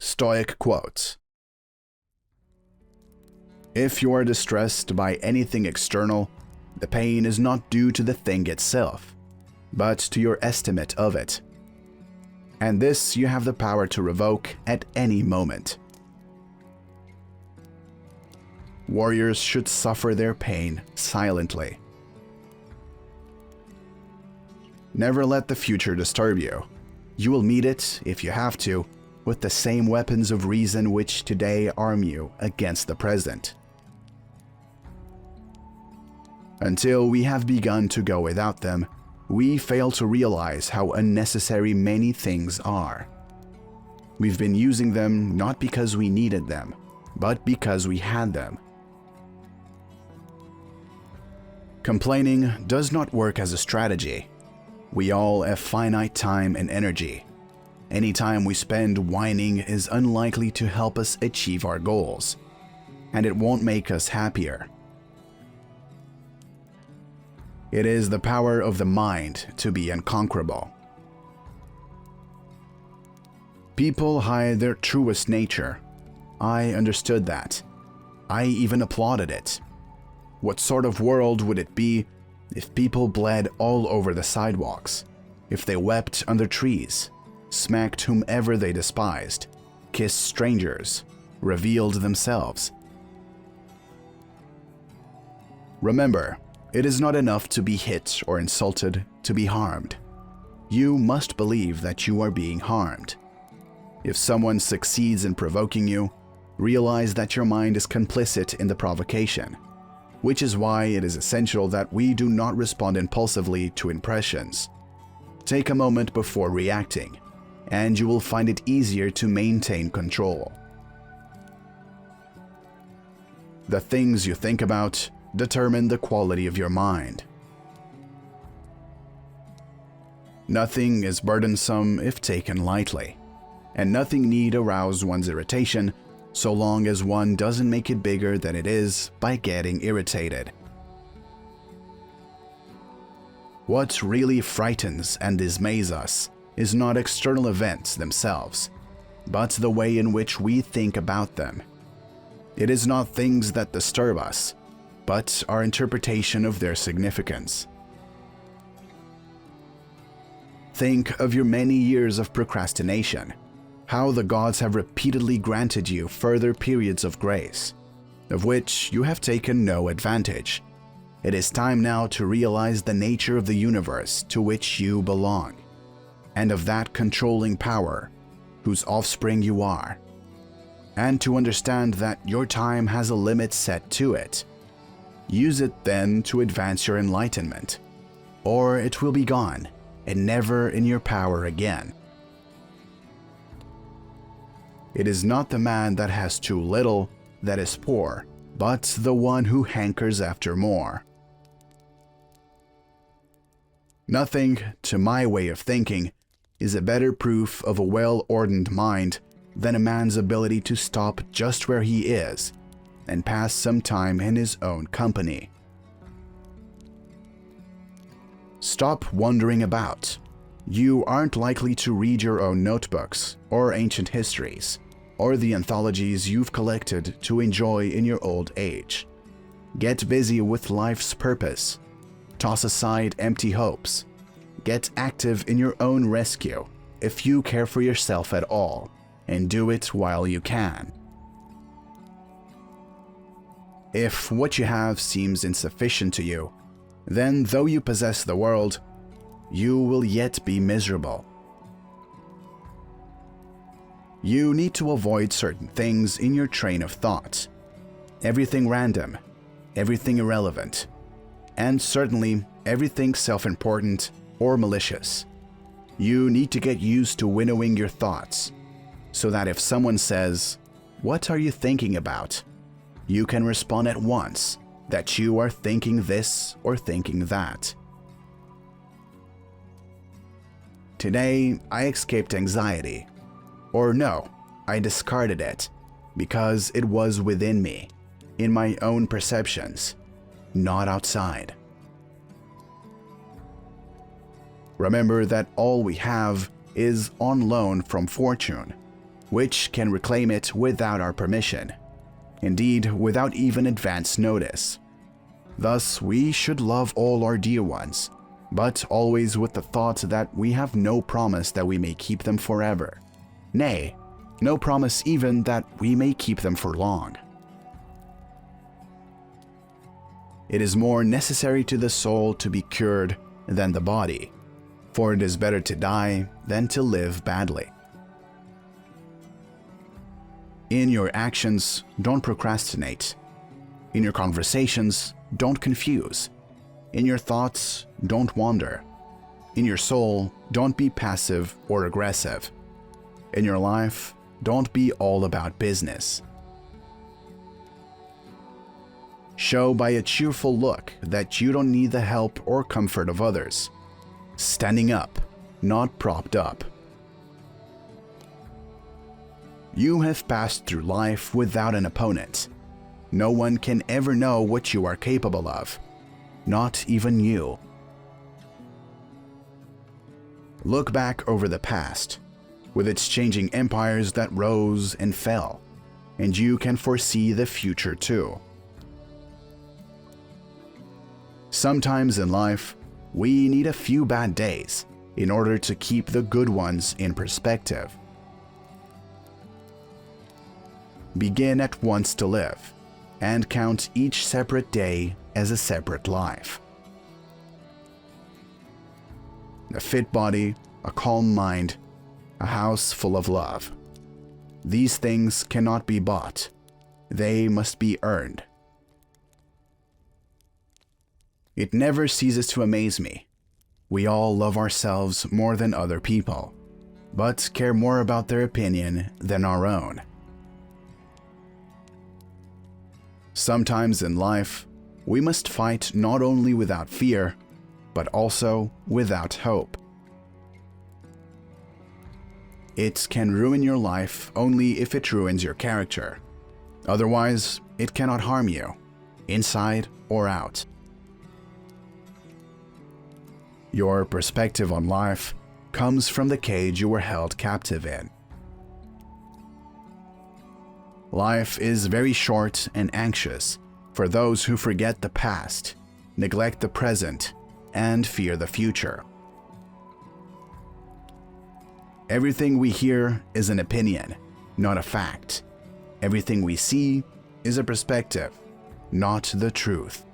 Stoic quote: "If you are distressed by anything external, the pain is not due to the thing itself, but to your estimate of it. And this you have the power to revoke at any moment." Warriors should suffer their pain silently. Never let the future disturb you. You will meet it, if you have to, with the same weapons of reason which today arm you against the present. Until we have begun to go without them, we fail to realize how unnecessary many things are. We've been using them not because we needed them, but because we had them. Complaining does not work as a strategy. We all have finite time and energy. Any time we spend whining is unlikely to help us achieve our goals, and it won't make us happier. It is the power of the mind to be unconquerable. People hide their truest nature. I understood that. I even applauded it. What sort of world would it be if people bled all over the sidewalks, if they wept under trees, smacked whomever they despised, kissed strangers, revealed themselves? Remember, it is not enough to be hit or insulted to be harmed. You must believe that you are being harmed. If someone succeeds in provoking you, realize that your mind is complicit in the provocation, which is why it is essential that we do not respond impulsively to impressions. Take a moment before reacting, and you will find it easier to maintain control. The things you think about determine the quality of your mind. Nothing is burdensome if taken lightly, and nothing need arouse one's irritation so long as one doesn't make it bigger than it is by getting irritated. What really frightens and dismays us is not external events themselves, but the way in which we think about them. It is not things that disturb us, but our interpretation of their significance. Think of your many years of procrastination, how the gods have repeatedly granted you further periods of grace, of which you have taken no advantage. It is time now to realize the nature of the universe to which you belong, and of that controlling power whose offspring you are, and to understand that your time has a limit set to it. Use it then to advance your enlightenment, or it will be gone and never in your power again. It is not the man that has too little that is poor, but the one who hankers after more. Nothing, to my way of thinking, is a better proof of a well-ordered mind than a man's ability to stop just where he is and pass some time in his own company. Stop wandering about. You aren't likely to read your own notebooks or ancient histories or the anthologies you've collected to enjoy in your old age. Get busy with life's purpose. Toss aside empty hopes. Get active in your own rescue if you care for yourself at all, and do it while you can. If what you have seems insufficient to you, then though you possess the world, you will yet be miserable. You need to avoid certain things in your train of thought. Everything random, everything irrelevant, and certainly everything self-important or malicious. You need to get used to winnowing your thoughts, so that if someone says, "What are you thinking about?" you can respond at once that you are thinking this or thinking that. Today, I escaped anxiety. Or no, I discarded it because it was within me, in my own perceptions, not outside. Remember that all we have is on loan from fortune. which can reclaim it without our permission, indeed without even advance notice. Thus, we should love all our dear ones, but always with the thought that we have no promise that we may keep them forever. Nay, no promise even that we may keep them for long. It is more necessary to the soul to be cured than the body, for it is better to die than to live badly. In your actions, don't procrastinate. In your conversations, don't confuse. In your thoughts, don't wander. In your soul, don't be passive or aggressive. In your life, don't be all about business. Show by a cheerful look that you don't need the help or comfort of others. Standing up, not propped up. You have passed through life without an opponent. No one can ever know what you are capable of, not even you. Look back over the past, with its changing empires that rose and fell, and you can foresee the future too. Sometimes in life, we need a few bad days in order to keep the good ones in perspective. Begin at once to live, and count each separate day as a separate life. A fit body, a calm mind, a house full of love. These things cannot be bought. They must be earned. It never ceases to amaze me. We all love ourselves more than other people, but care more about their opinion than our own. Sometimes in life, we must fight not only without fear, but also without hope. It can ruin your life only if it ruins your character. Otherwise, it cannot harm you, inside or out. Your perspective on life comes from the cage you were held captive in. Life is very short and anxious for those who forget the past, neglect the present, and fear the future. Everything we hear is an opinion, not a fact. Everything we see is a perspective, not the truth.